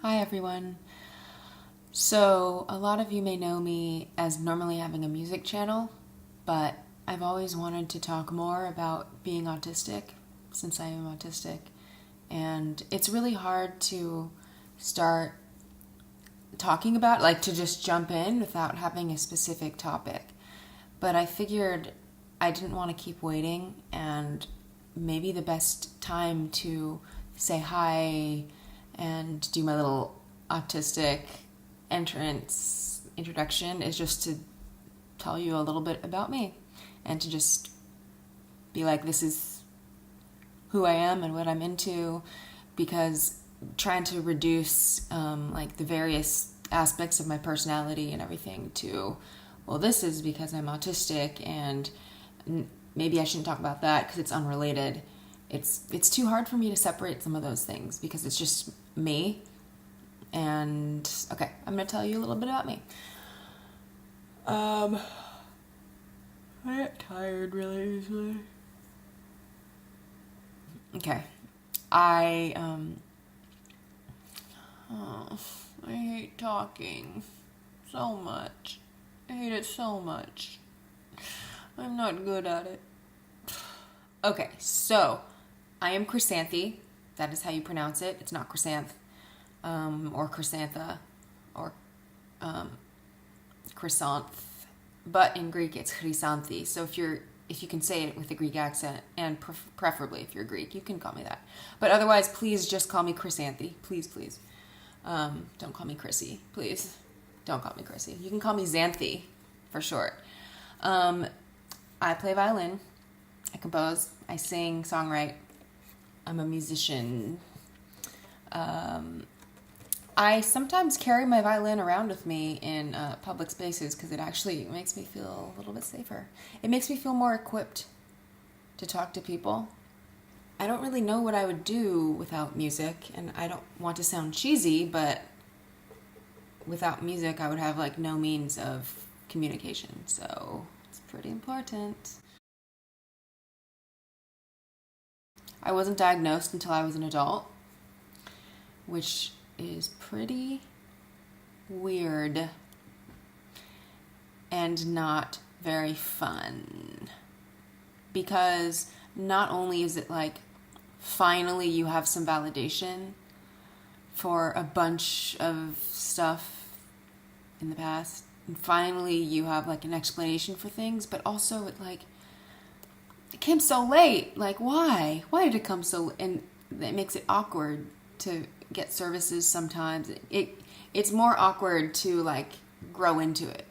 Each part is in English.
Hi everyone. So, a lot of you may know me as normally having a music channel, but I've always wanted to talk more about being autistic since I am autistic. And it's really hard to start talking about, like to just jump in without having a specific topic. But I figured I didn't want to keep waiting, and maybe the best time to say hi and do my little autistic introduction is just to tell you a little bit about me and to just be like, this is who I am and what I'm into, because trying to reduce like the various aspects of my personality and everything to, well, this is because I'm autistic and maybe I shouldn't talk about that because it's unrelated. It's too hard for me to separate some of those things because it's just me. And okay, I'm gonna tell you a little bit about me. I get tired really easily. Okay, I I hate talking so much. I hate it so much. I'm not good at it. Okay, so I am Chrysanthi. That is how you pronounce it. It's not chrysanth, or chrysantha, or chrysanth. But in Greek, it's chrysanthi. So if you can say it with a Greek accent, and preferably if you're Greek, you can call me that. But otherwise, please just call me Chrysanthi. Please, please. Don't call me Chrissy. Please. Don't call me Chrissy. You can call me Xanthi for short. I play violin. I compose. I sing, songwrite. I'm a musician. I sometimes carry my violin around with me in public spaces because it actually makes me feel a little bit safer. It makes me feel more equipped to talk to people. I don't really know what I would do without music, and I don't want to sound cheesy, but without music I would have like no means of communication, so it's pretty important. I wasn't diagnosed until I was an adult, which is pretty weird and not very fun, because not only is it like finally you have some validation for a bunch of stuff in the past, and finally you have like an explanation for things, but also it came so late. Like, why did it come so, and it makes it awkward to get services sometimes. It's more awkward to like grow into it,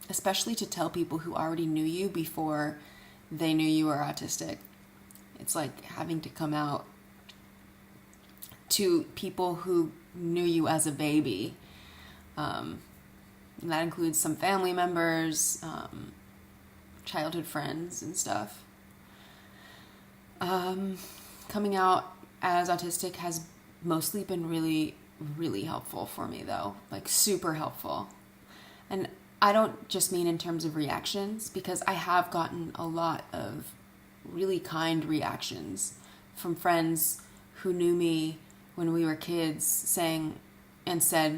especially to tell people who already knew you before they knew you were autistic. It's like having to come out to people who knew you as a baby. And that includes some family members, childhood friends and stuff. Coming out as autistic has mostly been really, really helpful for me, though. Like, super helpful. And I don't just mean in terms of reactions, because I have gotten a lot of really kind reactions from friends who knew me when we were kids, saying and said,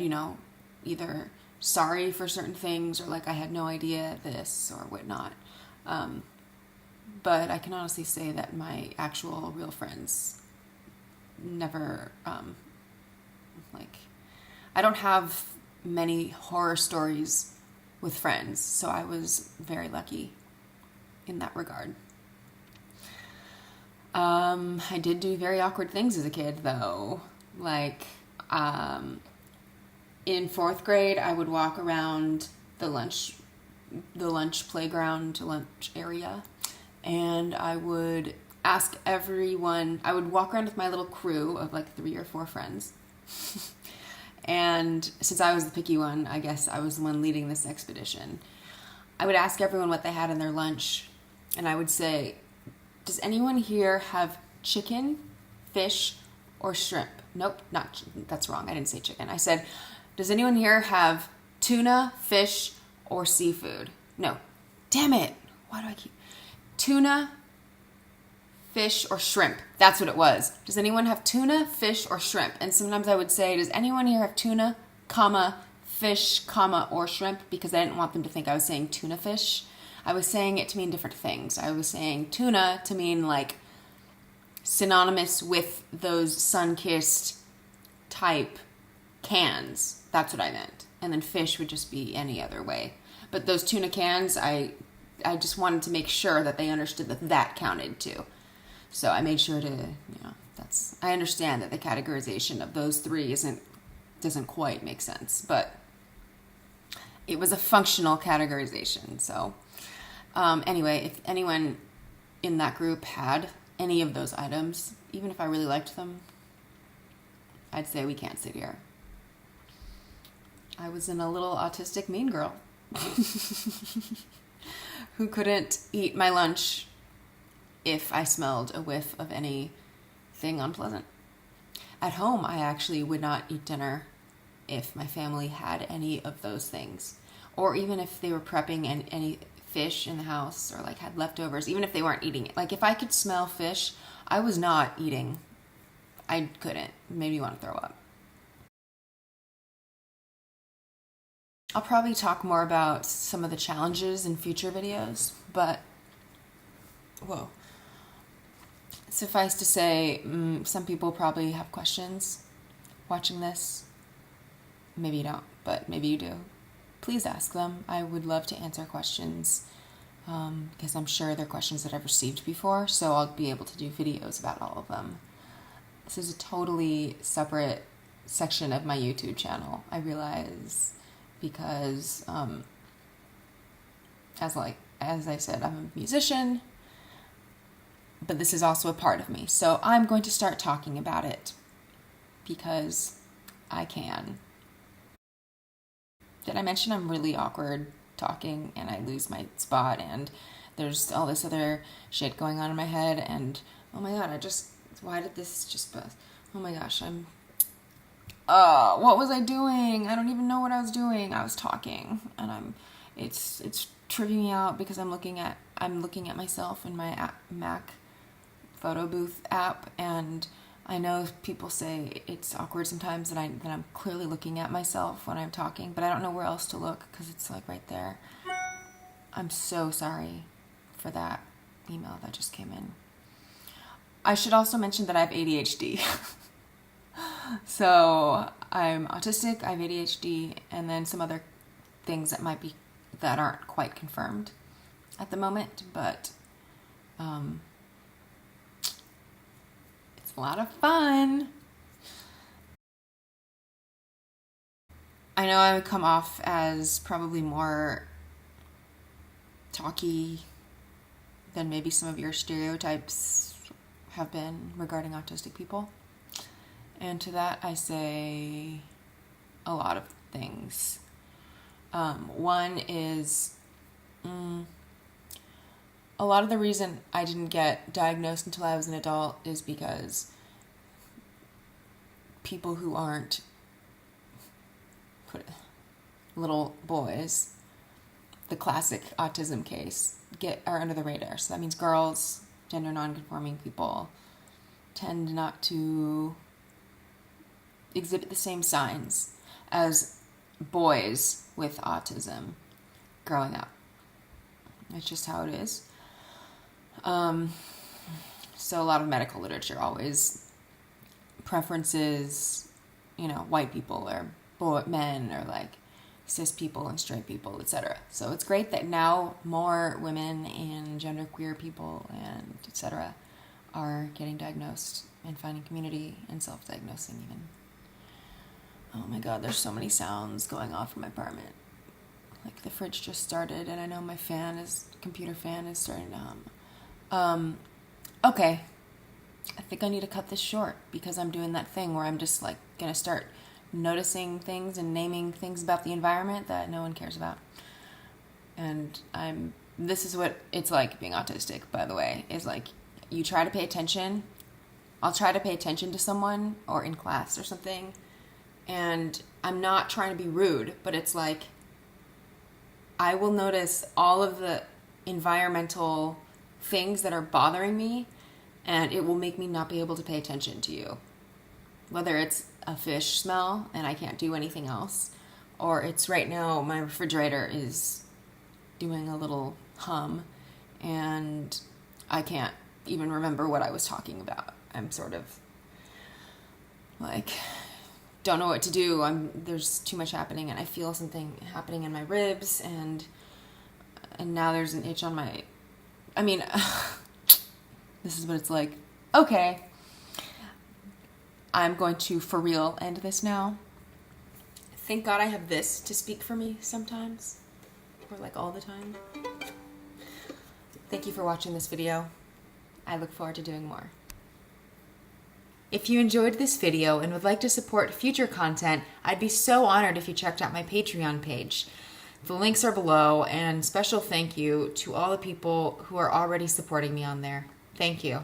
either sorry for certain things or like I had no idea this or whatnot. But I can honestly say that my actual real friends never, I don't have many horror stories with friends, so I was very lucky in that regard. I did do very awkward things as a kid, though. Like, in 4th grade, I would walk around the lunch playground, lunch area, and I would ask everyone. I would walk around with my little crew of like 3 or 4 friends. And since I was the picky one, I guess I was the one leading this expedition. I would ask everyone what they had in their lunch, and I would say, does anyone here have chicken, fish, or shrimp? Nope, that's wrong. I didn't say chicken. I said, does anyone here have tuna, fish, or seafood? No. Damn it. Why do I keep... Tuna, fish, or shrimp. That's what it was. Does anyone have tuna, fish, or shrimp? And sometimes I would say, does anyone here have tuna, comma, fish, comma, or shrimp? Because I didn't want them to think I was saying tuna fish. I was saying it to mean different things. I was saying tuna to mean like synonymous with those sun-kissed type cans. That's what I meant. And then fish would just be any other way. But those tuna cans, I just wanted to make sure that they understood that that counted too. So I made sure to, I understand that the categorization of those three doesn't quite make sense, but it was a functional categorization. So anyway, if anyone in that group had any of those items, even if I really liked them, I'd say we can't sit here. I was in a little autistic mean girl who couldn't eat my lunch if I smelled a whiff of anything unpleasant. At home, I actually would not eat dinner if my family had any of those things, or even if they were prepping any fish in the house or like had leftovers, even if they weren't eating it. Like if I could smell fish, I was not eating. I couldn't. It made me want to throw up. I'll probably talk more about some of the challenges in future videos, but suffice to say, some people probably have questions watching this. Maybe you don't, but maybe you do. Please ask them. I would love to answer questions because I'm sure they're questions that I've received before, so I'll be able to do videos about all of them. This is a totally separate section of my YouTube channel, I realize, because as I said, I'm a musician, but this is also a part of me. So I'm going to start talking about it because I can. Did I mention I'm really awkward talking and I lose my spot and there's all this other shit going on in my head and oh my god, why did this just bust? Oh my gosh, what was I doing? I don't even know what I was doing. I was talking and it's tripping me out because I'm looking at myself in my Mac photo booth app, and I know people say it's awkward sometimes that I'm clearly looking at myself when I'm talking, but I don't know where else to look because it's like right there. I'm so sorry for that email that just came in. I should also mention that I have ADHD. So I'm autistic, I have ADHD, and then some other things that aren't quite confirmed at the moment, but it's a lot of fun. I know I would come off as probably more talky than maybe some of your stereotypes have been regarding autistic people. And to that I say a lot of things. One is a lot of the reason I didn't get diagnosed until I was an adult is because people who aren't little boys, the classic autism case, are under the radar. So that means girls, gender non-conforming people tend not to exhibit the same signs as boys with autism growing up. It's just how it is. So a lot of medical literature always preferences, white people or men or like cis people and straight people, etc. So it's great that now more women and genderqueer people and etc. are getting diagnosed and finding community and self-diagnosing even. Oh my god, there's so many sounds going off in my apartment. Like the fridge just started and I know my computer fan is starting to hum. Okay. I think I need to cut this short because I'm doing that thing where I'm just like gonna start noticing things and naming things about the environment that no one cares about. And this is what it's like being autistic, by the way, is like you try to pay attention. I'll try to pay attention to someone or in class or something, and I'm not trying to be rude, but it's like I will notice all of the environmental things that are bothering me, and it will make me not be able to pay attention to you. Whether it's a fish smell and I can't do anything else, or it's right now my refrigerator is doing a little hum and I can't even remember what I was talking about. I'm sort of like, don't know what to do. There's too much happening, and I feel something happening in my ribs, and now there's an itch on my, this is what it's like. Okay. I'm going to, for real, end this now. Thank God I have this to speak for me sometimes, or like all the time. Thank you for watching this video. I look forward to doing more. If you enjoyed this video and would like to support future content, I'd be so honored if you checked out my Patreon page. The links are below, and special thank you to all the people who are already supporting me on there. Thank you.